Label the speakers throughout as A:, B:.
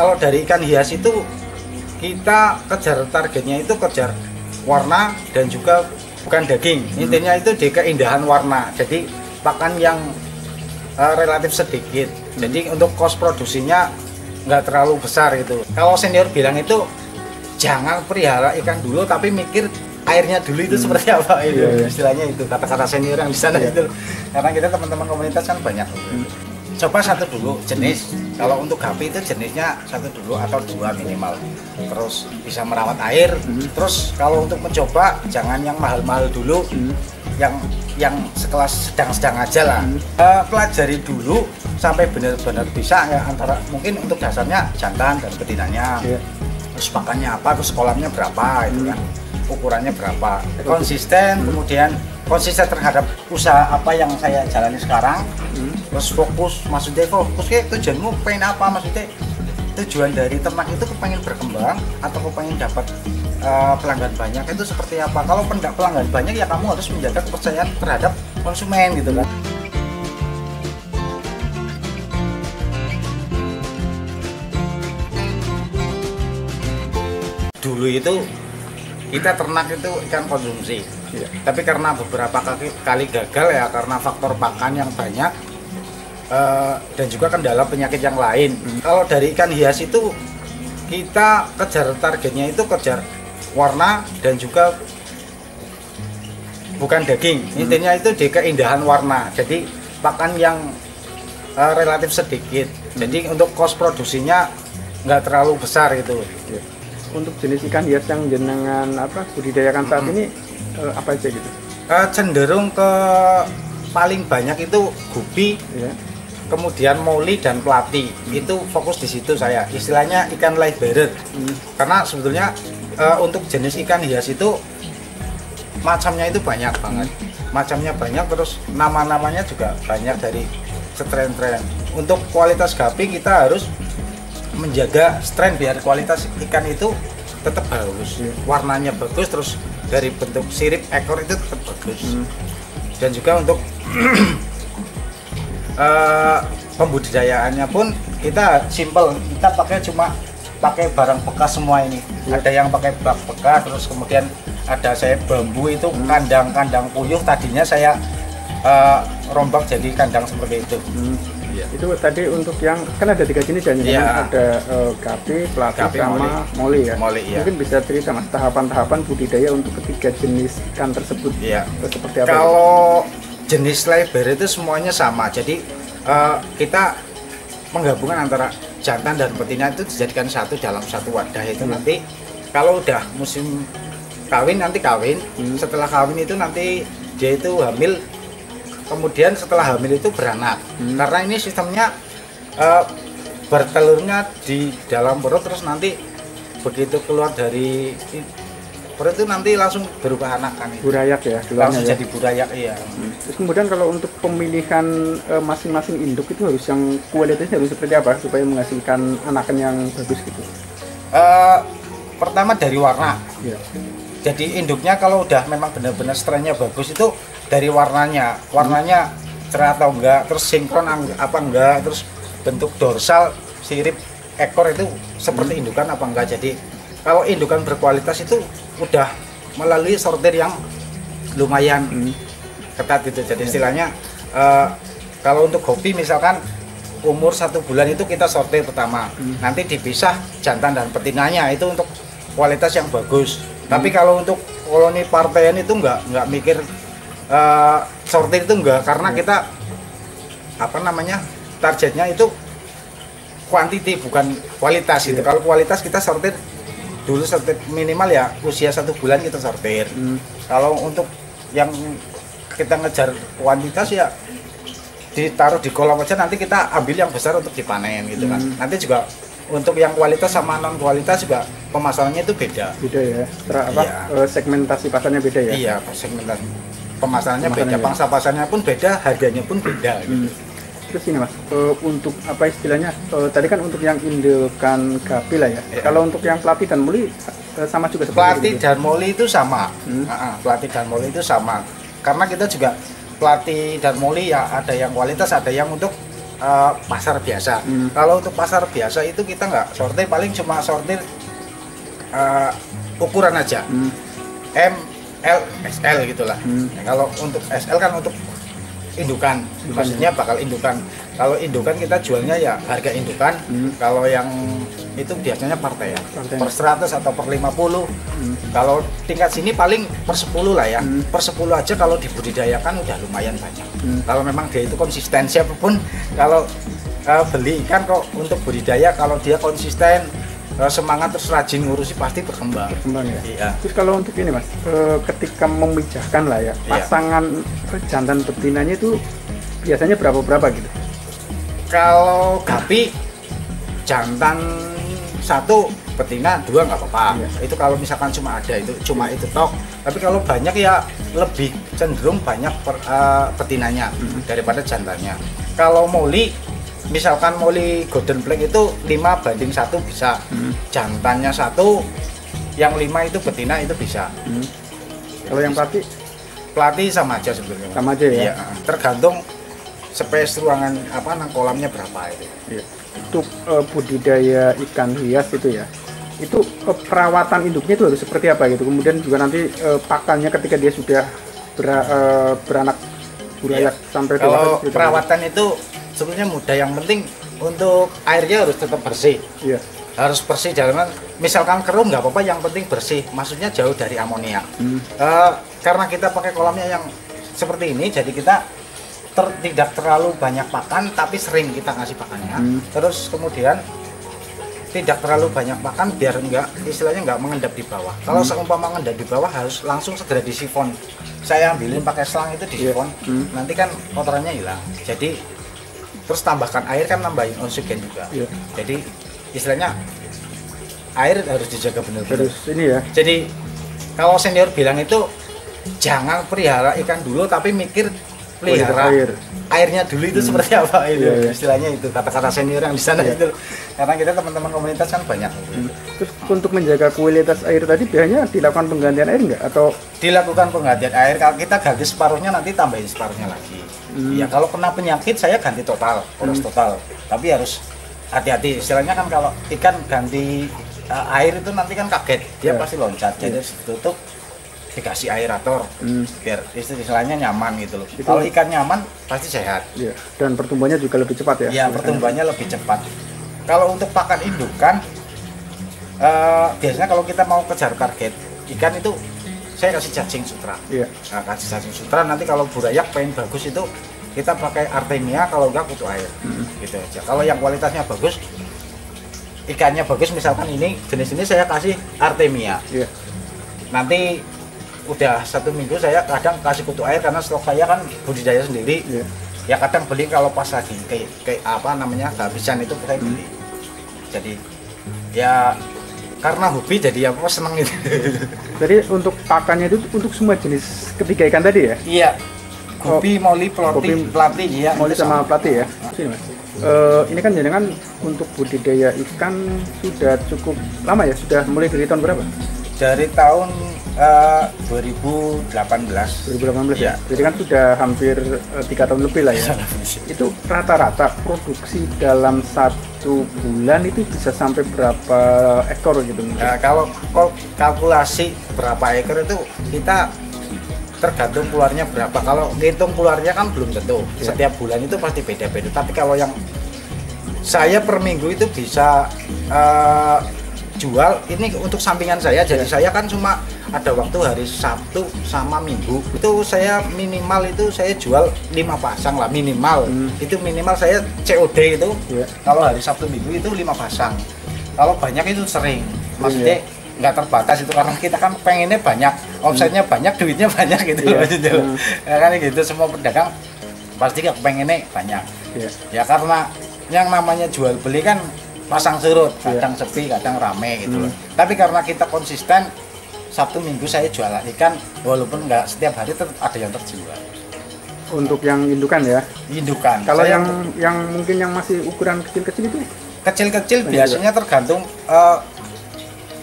A: kalau dari ikan hias itu kita kejar targetnya itu kejar warna dan juga bukan daging. Intinya itu di keindahan warna. Jadi pakan yang relatif sedikit. Jadi untuk cost produksinya nggak terlalu besar gitu. Kalau senior bilang itu jangan pelihara ikan dulu tapi mikir airnya dulu itu seperti apa itu. Istilahnya itu kata-kata senior yang di sana itu. Karena kita teman-teman komunitas kan banyak. Coba satu dulu jenis. Kalau untuk gapi itu jenisnya satu dulu atau dua minimal. Terus bisa merawat air. Terus kalau untuk mencoba jangan yang mahal-mahal dulu. Yang sekelas sedang-sedang aja lah. Pelajari dulu sampai benar-benar bisa ya, antara mungkin untuk dasarnya jantan dan betinanya. Terus pakannya apa, terus kolamnya berapa itu kan. Ukurannya berapa. Konsisten, kemudian konsisten terhadap usaha apa yang saya jalani sekarang. Terus fokus, maksudnya fokus kayak tujuanmu pengen apa, maksudnya tujuan dari ternak itu kepengen berkembang atau kepengen dapat pelanggan banyak itu seperti apa. Kalau pelanggan banyak ya kamu harus menjaga kepercayaan terhadap konsumen gitu kan. Dulu itu kita ternak itu ikan konsumsi, tapi karena beberapa kali gagal ya karena faktor pakan yang banyak dan juga kendala penyakit yang lain. Kalau dari ikan hias itu kita kejar targetnya itu kejar warna dan juga bukan daging. Intinya itu di keindahan warna. Jadi pakan yang relatif sedikit. Jadi untuk cost produksinya nggak terlalu besar itu.
B: Untuk jenis ikan hias yang jenengan budidayakan saat ini apa aja gitu?
A: Cenderung ke paling banyak itu gupi, kemudian moli dan plati. Itu fokus di situ saya. Istilahnya ikan live bearer. Karena sebetulnya untuk jenis ikan hias itu macamnya itu banyak banget. Macamnya banyak, terus nama-namanya juga banyak dari strain-strain. Untuk kualitas gapi kita harus menjaga strain biar kualitas ikan itu tetap bagus, warnanya bagus, terus dari bentuk sirip ekor itu tetap bagus. Dan juga untuk pembudidayaannya pun kita simple, kita pakai barang bekas semua ini. Ada yang pakai bak bekas, terus kemudian ada saya bambu itu kandang puyuh, tadinya saya rombak jadi kandang seperti itu.
B: Itu tadi untuk yang kan ada 3 jenis ya, ada gapi, plati, sama moli ya. Mungkin bisa cerita mas tahapan-tahapan budidaya untuk ketiga jenis ikan tersebut. Seperti apa?
A: Kalau jenis live bearer itu semuanya sama. Jadi kita penggabungan antara jantan dan betina itu dijadikan satu dalam satu wadah itu. Nanti kalau udah musim kawin nanti kawin. Setelah kawin itu nanti dia itu hamil. Kemudian setelah hamil itu beranak. Karena ini sistemnya bertelurnya di dalam perut, terus nanti begitu keluar dari perut itu nanti langsung berubah anakan.
B: Burayak ya?
A: Langsung jadi burayak, iya.
B: Terus kemudian kalau untuk pemilihan masing-masing induk itu harus yang kualitasnya harus seperti apa supaya menghasilkan anakan yang bagus gitu?
A: Pertama dari warna. Jadi induknya kalau udah memang benar-benar strainnya bagus itu dari warnanya cerah atau enggak, terus sinkron apa enggak, terus bentuk dorsal sirip ekor itu seperti indukan apa enggak. Jadi kalau indukan berkualitas itu udah melalui sortir yang lumayan ketat gitu. Jadi istilahnya kalau untuk kopi misalkan umur 1 bulan itu kita sortir pertama, nanti dipisah jantan dan betinanya itu untuk kualitas yang bagus. Tapi kalau untuk koloni partaian itu nggak mikir sortir itu enggak, karena kita targetnya itu kuantiti bukan kualitas gitu. Kalau kualitas kita sortir dulu, sortir minimal ya usia 1 bulan kita sortir. Kalau untuk yang kita ngejar kuantitas ya ditaruh di kolong aja, nanti kita ambil yang besar untuk dipanen gitu kan. Nanti juga untuk yang kualitas sama non kualitas juga pemasarannya itu beda
B: ya. Segmentasi pasarnya beda ya.
A: Iya, segmentasi pemasarannya beda, pangsa pasarnya pun beda, harganya pun beda gitu.
B: Terus ini mas, untuk apa istilahnya tadi kan untuk yang indukan gapi lah ya. Kalau untuk yang plati dan moli sama juga seperti
A: plati dan moli itu sama. Plati dan moli itu sama, karena kita juga plati dan moli ya ada yang kualitas, ada yang untuk pasar biasa. Kalau untuk pasar biasa itu kita nggak sortir, paling cuma sortir ukuran aja, M, L, XL gitulah. Nah, kalau untuk SL kan untuk indukan, maksudnya bakal indukan. Kalau indukan kita jualnya ya harga indukan. Kalau yang itu biasanya partai ya, per 100 atau per 50. Kalau tingkat sini paling per 10 lah ya. Per 10 aja kalau dibudidayakan udah lumayan banyak. Kalau memang dia itu konsisten, siapapun kalau beli ikan kok untuk budidaya, kalau dia konsisten, semangat, terus rajin ngurusi, pasti berkembang
B: ya.
A: Iya.
B: Terus kalau untuk ini Mas, ketika memijahkan lah ya, pasangan jantan betinanya itu biasanya berapa gitu?
A: Kalau gapi jantan 1, betina 2 nggak apa-apa. Itu kalau misalkan cuma ada itu tok. Tapi kalau banyak ya lebih cenderung banyak betinanya daripada jantannya. Kalau moli, misalkan moli golden black itu 5:1 bisa. Jantannya 1, yang 5 itu betina, itu bisa.
B: Kalau yang
A: pelati sama aja sebenarnya.
B: Sama aja ya.
A: Iya, tergantung space ruangan kolamnya berapa itu.
B: Iya. Untuk budidaya ikan hias itu ya, itu perawatan induknya itu harus seperti apa gitu. Kemudian juga nanti pakannya ketika dia sudah beranak burayak sampai
A: kalau perawatan itu sebenarnya mudah. Yang penting untuk airnya harus tetap bersih. Iya. Harus bersih, jangan misalkan keruh nggak apa-apa, yang penting bersih, maksudnya jauh dari amonia. Karena kita pakai kolamnya yang seperti ini, jadi kita tidak terlalu banyak pakan, tapi sering kita ngasih pakannya. Terus kemudian tidak terlalu banyak pakan biar istilahnya nggak mengendap di bawah. Kalau seumpama mengendap di bawah harus langsung segera disifon. Saya ambilin pakai selang itu disifon, nanti kan kotorannya hilang. Jadi terus tambahkan air, kan nambahin oksigen juga. Jadi istilahnya air harus dijaga benar-benar.
B: Ini ya.
A: Jadi kalau senior bilang itu jangan pelihara ikan dulu, tapi mikir pelihara airnya dulu itu seperti apa itu. Istilahnya itu kata-kata senior yang di sana itu. Karena kita teman-teman komunitas kan banyak.
B: Terus untuk menjaga kualitas air tadi biasanya dilakukan penggantian air enggak, atau
A: dilakukan penggantian air? Kalau kita ganti separuhnya, nanti tambahin separuhnya lagi. Ya kalau kena penyakit saya ganti total, poros total. Tapi harus hati-hati. Istilahnya kan kalau ikan ganti air itu nanti kan kaget, dia pasti loncat. Jadi harus ditutup, dikasih aerator biar istilahnya nyaman gitu loh. Kalau ikan nyaman pasti sehat.
B: Dan pertumbuhannya juga lebih cepat ya.
A: Iya, pertumbuhannya lebih cepat. Kalau untuk pakan indukan, biasanya kalau kita mau kejar target ikan itu saya kasih cacing sutra. Nah, kasih cacing sutra, nanti kalau burayak pengen bagus itu kita pakai Artemia, kalau enggak kutu air. Gitu aja. Kalau yang kualitasnya bagus, ikannya bagus, misalkan ini jenis ini, saya kasih Artemia. Nanti udah 1 minggu saya kadang kasih kutu air, karena stok saya kan budidaya sendiri. Ya kadang beli kalau pas lagi kayak kehabisan itu saya beli. Jadi ya karena hobi, jadi apa seneng itu.
B: Jadi untuk pakannya itu untuk semua jenis ketiga ikan tadi ya?
A: Iya. Gupi, moli, pelati, iya.
B: Moli sama pelati ya. Sini Mas. Ini kan jenengan untuk budidaya ikan sudah cukup lama ya? Sudah mulai dari tahun berapa?
A: Dari tahun 2018
B: ya. Jadi kan sudah hampir 3 tahun lebih lah ya. Itu rata-rata produksi dalam 1 bulan itu bisa sampai berapa ekor gitu?
A: Kalau kalkulasi berapa ekor itu kita tergantung keluarnya berapa. Kalau ngitung keluarnya kan belum tentu. Setiap bulan itu pasti beda-beda. Tapi kalau yang saya per minggu itu bisa jual, ini untuk sampingan saya. Jadi saya kan cuma ada waktu hari Sabtu sama Minggu, itu saya minimal itu saya jual 5 pasang lah minimal. Itu minimal saya COD itu. Kalau hari Sabtu Minggu itu 5 pasang. Kalau banyak itu sering, maksudnya nggak terbatas itu, karena kita kan pengennya banyak, omsetnya banyak, duitnya banyak gitu loh. Kan gitu, semua pedagang pasti pengennya banyak. Ya karena yang namanya jual beli kan pasang surut, kadang sepi, kadang rame gitu loh. Tapi karena kita konsisten, Sabtu Minggu saya jualan ikan, walaupun nggak setiap hari tetap ada yang terjual.
B: Untuk yang indukan ya?
A: Indukan.
B: Kalau yang mungkin yang masih ukuran kecil-kecil itu?
A: Kecil-kecil biasanya tergantung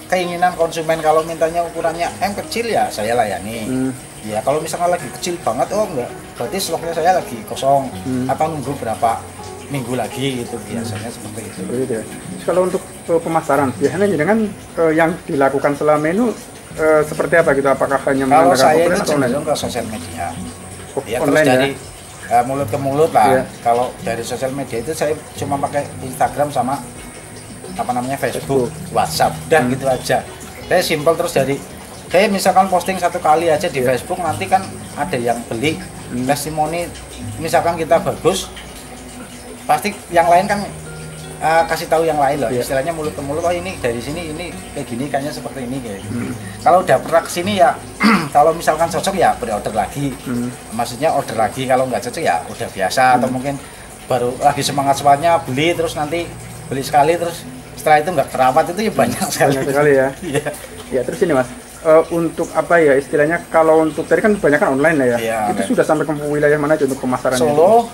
A: keinginan konsumen. Kalau mintanya ukurannya M kecil ya saya layani. Ya kalau misalnya lagi kecil banget, oh enggak, berarti stoknya saya lagi kosong atau nunggu berapa minggu lagi gitu biasanya seperti itu.
B: Ya. Kalau untuk pemasaran biasanya dengan yang dilakukan selama ini seperti apa gitu? Apakah hanya
A: kalau saya itu cenderung ke sosial media ya, terus dari mulut ke mulut lah. Kalau dari sosial media itu saya cuma pakai Instagram sama apa namanya Facebook, WhatsApp dan gitu aja. Saya simpel, terus dari saya misalkan posting satu kali aja di Facebook, nanti kan ada yang beli testimoni, misalkan kita bagus, pasti yang lain kan kasih tahu yang lain loh, istilahnya mulut ke mulut, oh ini dari sini ini kayak gini, kayaknya seperti ini kayak gitu. Kalau udah pernah kesini ya kalau misalkan cocok ya berorder lagi, maksudnya order lagi, kalau nggak cocok ya udah biasa, atau mungkin baru lagi semangatnya beli, terus nanti beli sekali terus setelah itu nggak terawat, itu ya banyak sekali
B: ya. Ya terus ini Mas, untuk apa ya istilahnya, kalau untuk tadi kan kebanyakan online lah ya, itu sudah sampai ke wilayah mana aja untuk pemasaran?
A: Solo,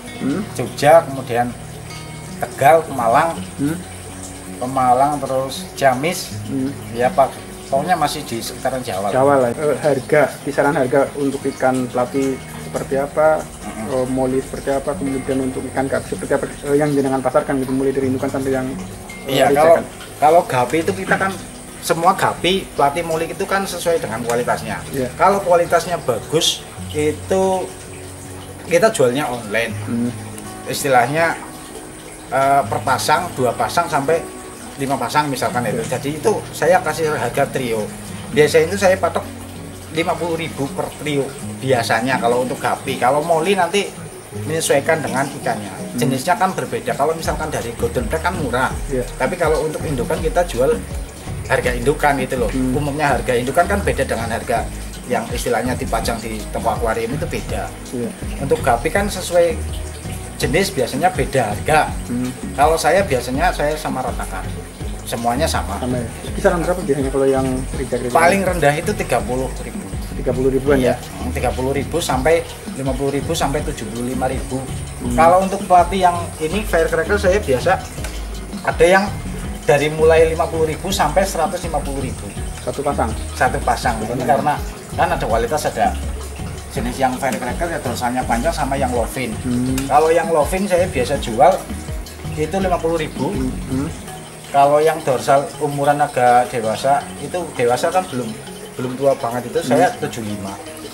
A: Jogja, kemudian Tegal, Pemalang, terus Ciamis, ya Pak, pokoknya masih di sekitaran Jawa.
B: Lah. Harga, kisaran harga untuk ikan platy seperti apa, moli seperti apa, kemudian untuk ikan gapi seperti apa yang jenengan pasarkan gitu, mulai dari indukan sampai yang
A: iya. Kalau gapi itu kita kan semua gapi, platy, moli itu kan sesuai dengan kualitasnya. Kalau kualitasnya bagus itu kita jualnya online. Istilahnya per pasang, 2 pasang sampai 5 pasang misalkan itu. Jadi itu saya kasih harga trio. Biasanya itu saya patok 50.000 per trio biasanya kalau untuk gapi. Kalau moli nanti menyesuaikan dengan ikannya. Jenisnya kan berbeda. Kalau misalkan dari golden black kan murah. Tapi kalau untuk indukan kita jual harga indukan gitu loh. Umumnya harga indukan kan beda dengan harga yang istilahnya dipajang di toko akuarium, itu beda. Untuk gapi kan sesuai jenis biasanya beda harga. Kalau saya biasanya saya sama ratakan, semuanya sama.
B: Kisaran berapa biasanya kalau yang reject?
A: Paling rendah itu 30.000.
B: 30.000-an ya?
A: 30.000 sampai 50.000 sampai 75.000. Kalau untuk platy yang ini firecracker saya biasa ada yang dari mulai 50.000 sampai 150.000.
B: Satu pasang? Satu pasang.
A: Ini karena kan ada kualitas, ada jenis yang firecracker ya dorsalnya panjang sama yang lovin. Kalau yang lovin saya biasa jual itu 50.000. Kalau yang dorsal umuran agak dewasa, itu dewasa kan belum tua banget, itu saya 75.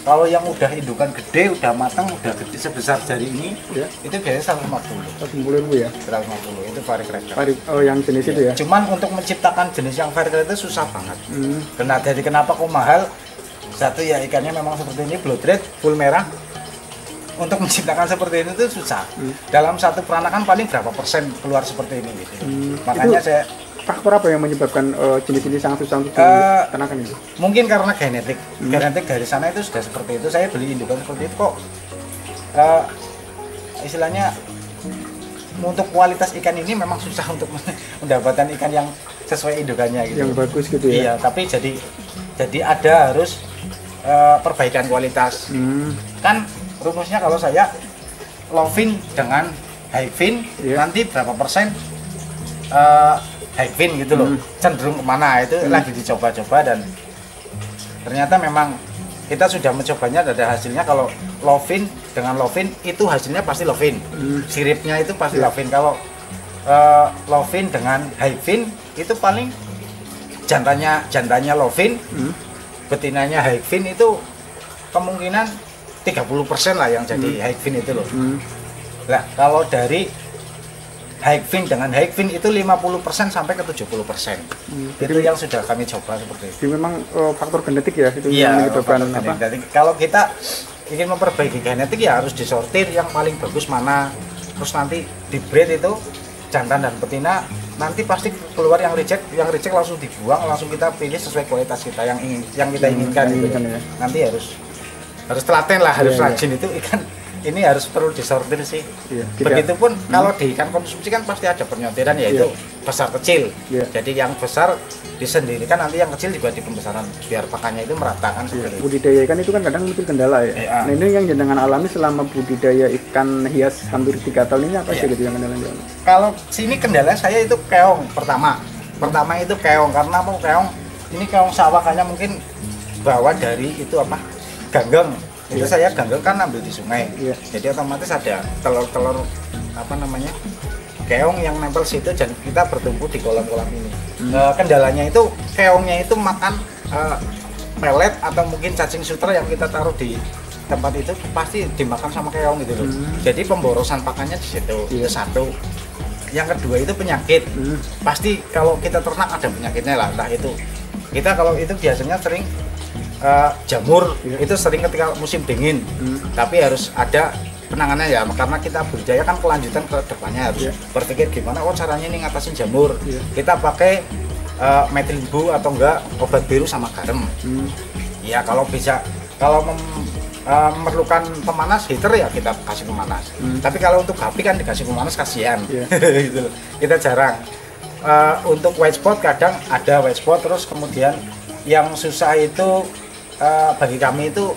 A: Kalau yang udah indukan gede, udah matang, udah gede sebesar jari ini, itu biasanya
B: 150.000 ya?
A: 150, itu firecracker.
B: Oh, yang jenis itu ya?
A: Cuman untuk menciptakan jenis yang firecracker itu susah banget. Jadi kenapa kok mahal? Satu ya ikannya memang seperti ini, blood red, full merah. Untuk menciptakan seperti ini tuh susah. Dalam satu peranakan paling berapa persen keluar seperti ini gitu. Makanya saya
B: faktor apa yang menyebabkan jenis-jenis sangat susah untuk diternakan itu?
A: Mungkin karena genetik. Genetik dari sana itu sudah seperti itu. Saya beli indukan seperti itu kok. Istilahnya untuk kualitas ikan ini memang susah untuk mendapatkan ikan yang sesuai indukannya gitu.
B: Yang bagus gitu ya.
A: Iya, tapi jadi ada harus perbaikan kualitas. Kan rumusnya kalau saya low fin dengan high fin, nanti berapa persen high fin gitu loh, cenderung kemana itu lagi dicoba-coba, dan ternyata memang kita sudah mencobanya, ada hasilnya. Kalau low fin dengan low fin itu hasilnya pasti low fin, siripnya itu pasti low fin. Kalau low fin dengan high fin itu paling jantannya low fin, betinanya high fin, itu kemungkinan 30% lah yang jadi high fin itu loh. Nah, kalau dari high fin dengan high fin itu 50% sampai ke 70%. Itu yang sudah kami coba seperti itu.
B: Jadi memang faktor genetik ya itu
A: yang menyebabkan apa? Kalau kita ingin memperbaiki genetik ya harus disortir yang paling bagus mana. Terus nanti di breed itu jantan dan betina, nanti pasti keluar yang reject langsung dibuang, langsung kita pilih sesuai kualitas kita yang kita inginkan gitu. Nanti harus telaten lah, harus rajin itu ikan ini harus perlu disortir sih. Begitupun kalau di ikan konsumsi kan pasti ada penyortiran, yaitu besar kecil. Jadi yang besar disendirikan, nanti yang kecil juga di pembesaran biar pakannya itu meratakan.
B: Budidaya ikan itu kan kadang muncul kendala ya. Nah, ini yang jenengan alami selama budidaya ikan hias hampir 3 tahun ini apa sih gitu yang kendalanya?
A: Kalau sini kendala saya itu keong pertama itu keong, karena mau keong ini keong sawah, kayaknya mungkin bawa dari itu apa ganggeng. Itu saya ganggeng kan ambil di sungai, jadi otomatis ada telur apa namanya keong yang nempel situ dan kita bertumbuh di kolam-kolam ini. Kendalanya itu keongnya itu makan pelet atau mungkin cacing sutra yang kita taruh di tempat itu pasti dimakan sama keong gitu loh. Jadi pemborosan pakannya di situ. Itu satu. Yang kedua itu penyakit. Pasti kalau kita ternak ada penyakitnya lah, entah itu. Kita kalau itu biasanya sering jamur, itu sering ketika musim dingin. Tapi harus ada penanganannya ya, karena kita budidaya kan kelanjutan ke depannya harus berpikir gimana caranya ini ngatasin jamur. Kita pakai metilbu atau enggak obat biru sama garam. Ya kalau bisa, kalau memerlukan pemanas heater ya kita kasih pemanas. Tapi kalau untuk gapi kan dikasih pemanas kasihan. Gitu loh. Kita jarang. Untuk white spot kadang ada white spot, terus kemudian yang susah itu bagi kami itu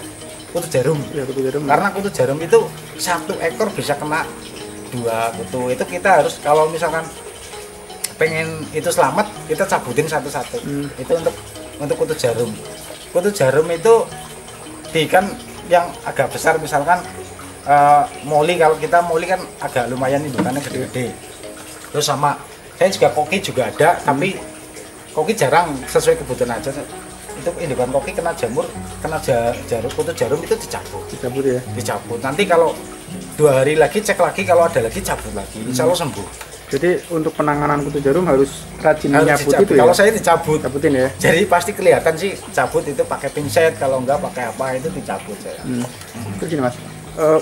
A: kutu jarum. Karena kutu jarum itu satu ekor bisa kena 2 kutu. Itu kita harus kalau misalkan pengen itu selamat kita cabutin satu-satu. Itu untuk kutu jarum. Kutu jarum itu kan yang agak besar, misalkan moli, kalau kita moli kan agak lumayan indukannya gede-gede. Terus sama saya juga koki juga ada, tapi koki jarang, sesuai kebutuhan aja. Itu indukan koki kena jamur, kena jarum, kutu jarum itu dicabut ya. Dicabut. Nanti kalau 2 hari lagi cek lagi, kalau ada lagi cabut lagi. Insya Allah sembuh.
B: Jadi untuk penanganan kutu jarum harus rajin menyabut itu ya?
A: Kalau saya cabutin
B: ya.
A: Jadi pasti kelihatan sih cabut itu pakai pinset, kalau enggak pakai apa itu dicabut saya.
B: Terus gini Mas,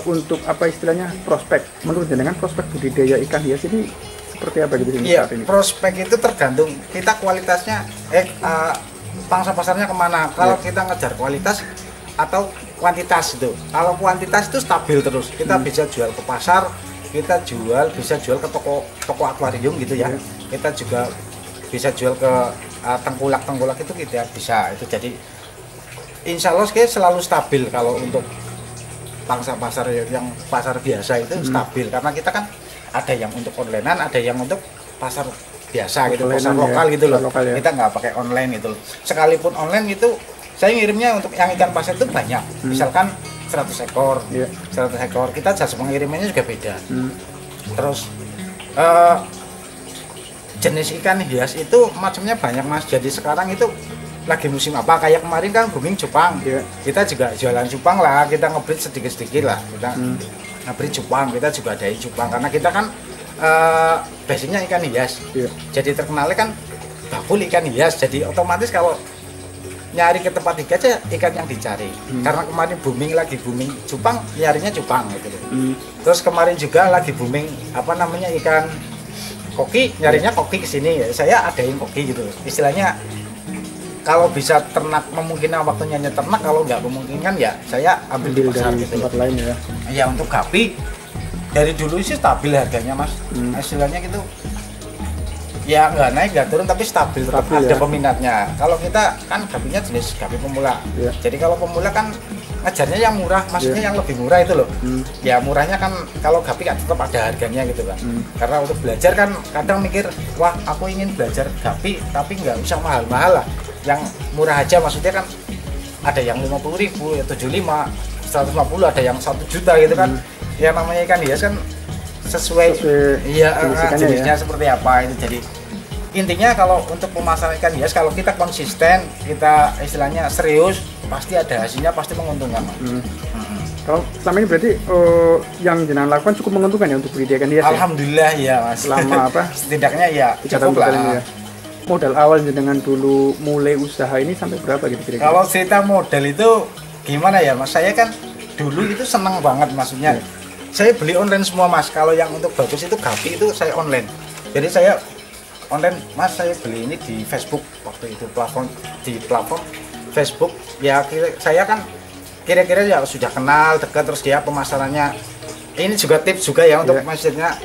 B: untuk apa istilahnya prospek, menurut jenengan prospek budidaya ikan hias ini seperti apa gitu?
A: Iya, prospek itu tergantung kita kualitasnya, pangsa pasarnya kemana. Kalau kita ngejar kualitas atau kuantitas itu. Kalau kuantitas itu stabil terus, kita bisa jual ke pasar, kita bisa jual ke toko akuarium gitu ya. Kita juga bisa jual ke tengkulak itu kita bisa. Itu jadi insya Allah selalu stabil. Kalau untuk pangsa pasar yang pasar biasa itu stabil, karena kita kan ada yang untuk onlinean, ada yang untuk pasar biasa gitu, pasar lokal gitu loh. Kita nggak pakai online gitu loh. Sekalipun online itu saya ngirimnya untuk yang ikan pasir itu banyak. Misalkan 100 ekor, 100 ekor, kita jasa pengirimannya juga beda. Terus jenis ikan hias itu macamnya banyak Mas. Jadi sekarang itu lagi musim apa, kayak kemarin kan booming cupang. Kita juga jualan cupang lah, kita ngebreed sedikit-sedikit lah. Kita ngebreed cupang, kita juga ada cupang, karena kita kan basicnya ikan hias. Jadi terkenalnya kan bakul ikan hias, jadi otomatis kalau nyari ke tempat aja ikan yang dicari. Karena kemarin lagi booming cupang, nyarinya cupang gitu. Terus kemarin juga lagi booming ikan koki, nyarinya koki ke sini ya. Saya adain koki gitu. Istilahnya kalau bisa ternak memungkinkan waktunya ternak, kalau nggak memungkinkan ya saya ambil di pasar gitu.
B: Tempat lain ya.
A: Ya untuk gapi dari dulu sih stabil harganya Mas. Istilahnya gitu. Ya nggak naik nggak turun tapi stabil tetap ada peminatnya. Kalau kita kan gapinya jenis gapi pemula. Jadi kalau pemula kan ngejarnya yang murah, maksudnya yang lebih murah itu loh. Ya murahnya kan kalau gapi kan tetap ada harganya gitu kan. Karena untuk belajar kan kadang mikir, wah aku ingin belajar gapi tapi nggak usah mahal-mahal lah. Yang murah aja, maksudnya kan ada yang 50.000, 75, 150, ada yang 1 juta gitu kan. Ya namanya ikan hias kan sesuai jenisnya seperti apa itu. Jadi intinya kalau untuk pemasaran ikan hias, kalau kita konsisten, kita istilahnya serius, pasti ada hasilnya, pasti menguntungkan.
B: Kalau selama ini berarti yang jenengan lakukan cukup menguntungkan ya untuk budidaya ikan hias?
A: Alhamdulillah ya Mas.
B: Selama
A: setidaknya ya cukup lah.
B: Modal awal jenengan dulu mulai usaha ini sampai berapa gitu kira-kira?
A: Kalau cerita modal itu gimana ya Mas, saya kan dulu itu senang banget, maksudnya saya beli online semua Mas. Kalau yang untuk bagus itu gapi itu saya online. Jadi saya online Mas, saya beli ini di Facebook waktu itu, platform Facebook. Ya saya kan kira-kira ya sudah kenal dekat, terus dia pemasarannya. Ini juga tips juga ya untuk maksudnya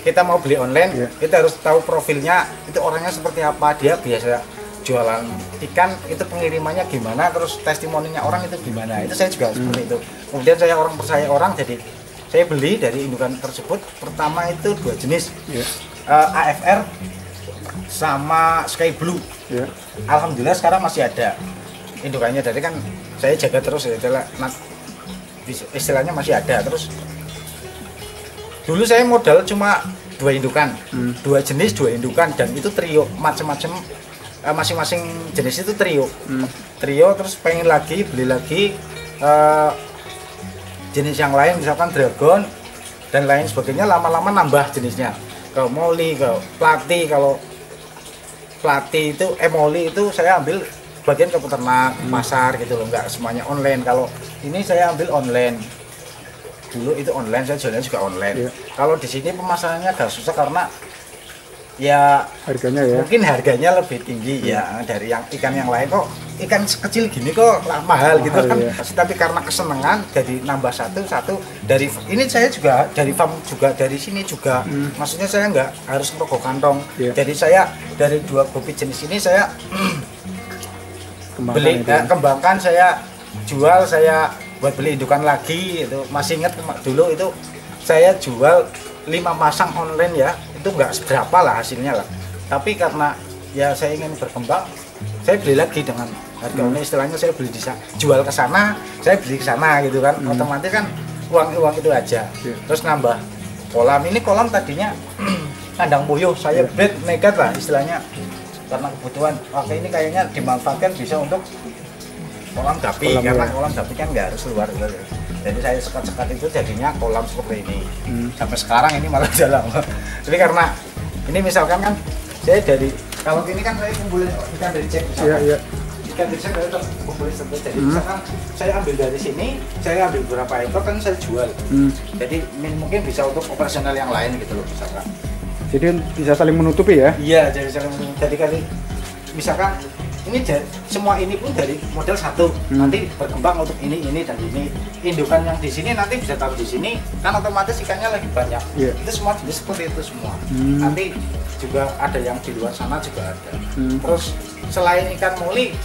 A: kita mau beli online, kita harus tahu profilnya itu orangnya seperti apa, dia biasa jualan ikan itu pengirimannya gimana, terus testimoninya orang itu gimana. Itu saya juga seperti itu. Kemudian saya percaya orang, jadi saya beli dari indukan tersebut. Pertama itu 2 jenis, AFR sama Sky Blue. Alhamdulillah sekarang masih ada indukannya, jadi kan saya jaga terus ya, istilahnya masih ada. Terus dulu saya modal cuma dua indukan, dua jenis dua indukan, dan itu trio macam-macam, masing-masing jenis itu trio. Trio, terus pengen lagi beli lagi jenis yang lain, misalkan dragon dan lain sebagainya, lama-lama nambah jenisnya ke moli, ke plati. Kalau plati itu moli itu saya ambil bagian ke peternak, pasar gitu loh, nggak semuanya online. Kalau ini saya ambil online, dulu itu online, saya jualnya juga online. Kalau di sini pemasarannya agak susah karena ya
B: harganya ya
A: mungkin harganya lebih tinggi ya dari yang ikan yang lain. Kok ikan kecil gini kok mahal gitu kan. Tapi karena kesenangan jadi nambah satu dari ini, saya juga dari farm juga, dari sini juga. Maksudnya saya nggak harus ngerokok kantong. Jadi saya dari dua kopi jenis ini saya kembangkan, saya jual, saya buat beli indukan lagi. Itu masih ingat dulu itu saya jual 5 pasang online ya, itu nggak seberapa lah hasilnya lah, tapi karena ya saya ingin berkembang, saya beli lagi dengan harga online, istilahnya saya beli di sana, jual ke sana, saya beli ke sana gitu kan. Otomatis kan uang itu aja. Terus nambah kolam, ini kolam tadinya kandang puyuh, saya breed nekat lah istilahnya, karena kebutuhan oke ini kayaknya dimanfaatkan bisa untuk kolam gapi, karena kolam gapi kan nggak harus luar gitu. Jadi saya sekat-sekat itu jadinya kolam seperti ini. Sampai sekarang ini malah jalan. Tapi karena ini misalkan kan saya dari, kalau ini kan saya kumpulin ikan dari cek misalkan. Ikan dari cek saya kumpulin sampai, jadi misalkan saya ambil dari sini, saya ambil beberapa ekor kan saya jual. Jadi mungkin bisa untuk operasional yang lain gitu loh misalkan.
B: Jadi bisa saling menutupi ya?
A: Iya, jadi saling menutupi. Jadi kali misalkan ini semua ini pun dari model satu, nanti berkembang untuk ini dan ini. Indukan yang di sini nanti bisa taruh di sini, kan otomatis ikannya lagi banyak. Itu semua jenis seperti itu semua. Nanti juga ada yang di luar sana juga ada. Terus selain ikan moli,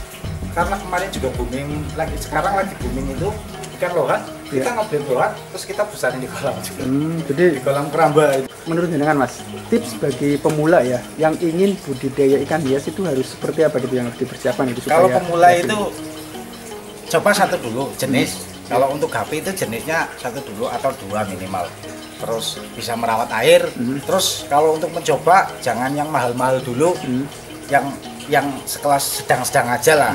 A: karena kemarin juga booming lagi, sekarang lagi booming itu ikan lohan. Kita ngebreed lohan, terus kita besarin di kolam juga. Jadi di kolam keramba.
B: Menurut jenengan Mas, tips bagi pemula ya yang ingin budidaya ikan hias itu harus seperti apa gitu yang harus dipersiapkan itu?
A: Kalau pemula itu coba satu dulu jenis. Kalau untuk gapi itu jenisnya satu dulu atau dua minimal. Terus bisa merawat air. Terus kalau untuk mencoba jangan yang mahal-mahal dulu, yang sekelas sedang-sedang aja lah.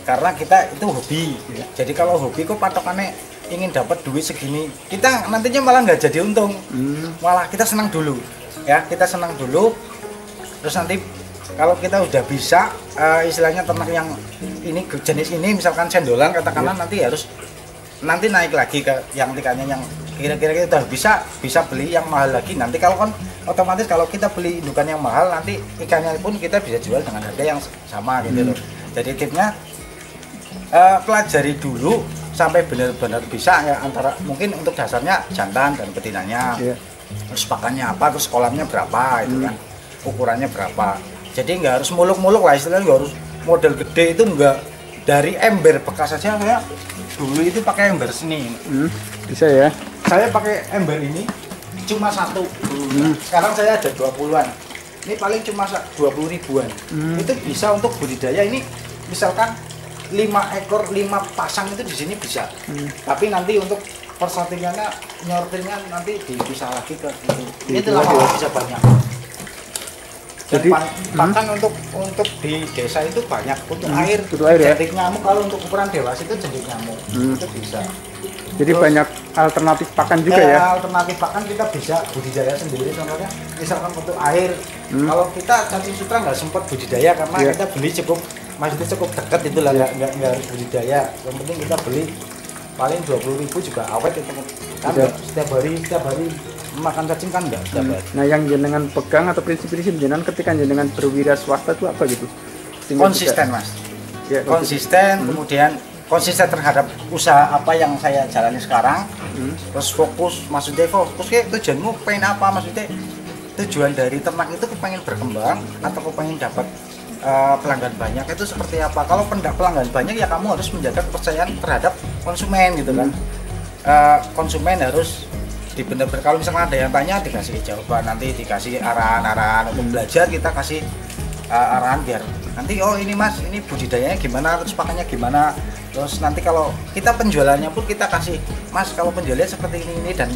A: Karena kita itu hobi. Jadi kalau hobi kok patokannya ingin dapat duit segini, kita nantinya malah nggak jadi untung. Malah kita senang dulu ya, kita senang dulu. Terus nanti kalau kita udah bisa istilahnya ternak yang ini jenis ini misalkan sendolan katakanlah, nanti naik lagi ke yang ikannya yang kira-kira kita udah bisa beli yang mahal lagi. Nanti kalau kan otomatis kalau kita beli indukan yang mahal, nanti ikannya pun kita bisa jual dengan harga yang sama gitu loh. Jadi tipnya pelajari dulu sampai benar-benar bisa ya, antara mungkin untuk dasarnya jantan dan betinanya, terus pakannya apa, terus kolamnya berapa itu kan, ukurannya berapa. Jadi nggak harus muluk-muluk lah istilahnya, nggak harus model gede, itu nggak. Dari ember bekas saja saya dulu itu pakai ember seni.
B: Bisa ya,
A: saya pakai ember ini cuma satu dulu. Sekarang saya ada 20-an, ini paling cuma 20 ribuan. Itu bisa untuk budidaya ini misalkan 5 ekor 5 pasang itu di sini bisa. Tapi nanti untuk persatingannya, nyortirnya nanti dipisah lagi ke itu. Ini telah bisa banyak. Dan jadi pakan untuk di desa itu banyak untuk air ya. Jentik nyamuk, kalau untuk ukuran dewasa itu jentik nyamuk itu bisa.
B: Jadi terus, banyak alternatif pakan juga ya.
A: Alternatif pakan kita bisa budidaya sendiri, contohnya misalkan untuk air. Kalau kita cacing sutra nggak sempat budidaya karena kita beli maksudnya cukup dekat itu lah, nggak harus budidaya. Yang penting kita beli paling 20.000 juga awet itu kan. Setiap hari makan cacing kan enggak setiap hari.
B: Nah yang jenengan pegang atau prinsip-prinsip jenengan ketika jenengan berwira swasta itu apa gitu?
A: Konsisten Mas. Ya, konsisten, kemudian konsisten terhadap usaha apa yang saya jalani sekarang. Terus fokus, maksudnya fokus kayak tujuanmu pengen apa, maksudnya tujuan dari ternak itu kepengen berkembang atau kepengen dapat pelanggan banyak, itu seperti apa. Kalau pelanggan banyak ya kamu harus menjaga kepercayaan terhadap konsumen gitu kan. Konsumen harus benar-benar, kalau misalnya ada yang tanya dikasih jawaban, nanti dikasih arahan untuk belajar, kita kasih arahan biar nanti oh ini Mas ini budidayanya gimana, terus pakannya gimana. Terus nanti kalau kita penjualannya pun kita kasih Mas kalau penjualannya seperti ini dan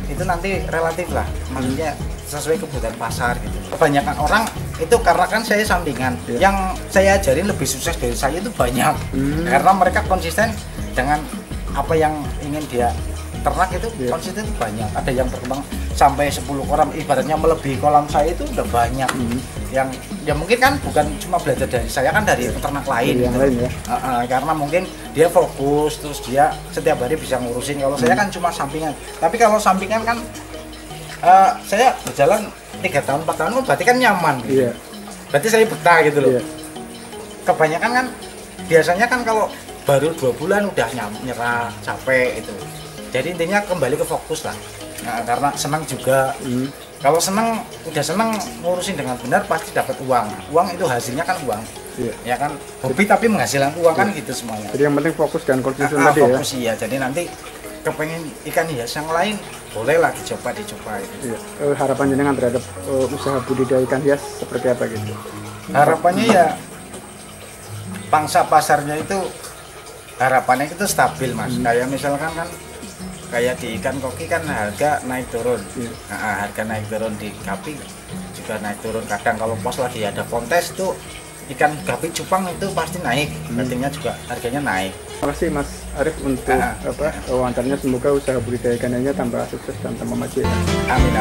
A: itu nanti relatif lah, maksudnya sesuai kebutuhan pasar gitu. Kebanyakan orang itu karena kan saya sampingan, yang saya ajarin lebih sukses dari saya itu banyak, karena mereka konsisten dengan apa yang ingin dia ternak itu, konsisten itu banyak. Ada yang berkembang sampai 10 kolam, ibaratnya melebihi kolam saya itu udah banyak. Yang ya mungkin kan bukan cuma belajar dari saya, kan dari peternak lain,
B: yang
A: gitu.
B: Lain ya.
A: Karena mungkin dia fokus, terus dia setiap hari bisa ngurusin. Kalau saya kan cuma sampingan. Tapi kalau sampingan kan saya berjalan 3 tahun 4 tahun berarti kan nyaman gitu. Berarti saya betah gitu loh. Kebanyakan kan biasanya kan kalau baru 2 bulan udah nyerah, capek itu. Jadi intinya kembali ke fokus lah. Nah, karena senang juga. Kalau senang, udah senang ngurusin dengan benar pasti dapat uang. Uang itu hasilnya kan uang. Ya kan, hobi tapi menghasilkan uang kan gitu semuanya.
B: Jadi yang penting fokus dan konsisten tadi
A: fokus, ya. Jadi nanti kepengen ikan hias yang lain bolehlah dicoba itu.
B: Harapan jenengan terhadap usaha budidaya ikan hias seperti apa gitu?
A: Harapannya ya pangsa pasarnya itu harapannya itu stabil, Mas. Kayak misalkan kan kayak di ikan koki kan harga naik turun. Harga naik turun di gapi juga naik turun. Kadang kalau pas lagi ada kontes tuh ikan gapi cupang itu pasti naik, artinya juga harganya naik.
B: Terima kasih Mas Arif untuk wawancaranya. Semoga usaha budidaya ikan hiasnya tambah sukses dan tambah maju ya.
A: Amin.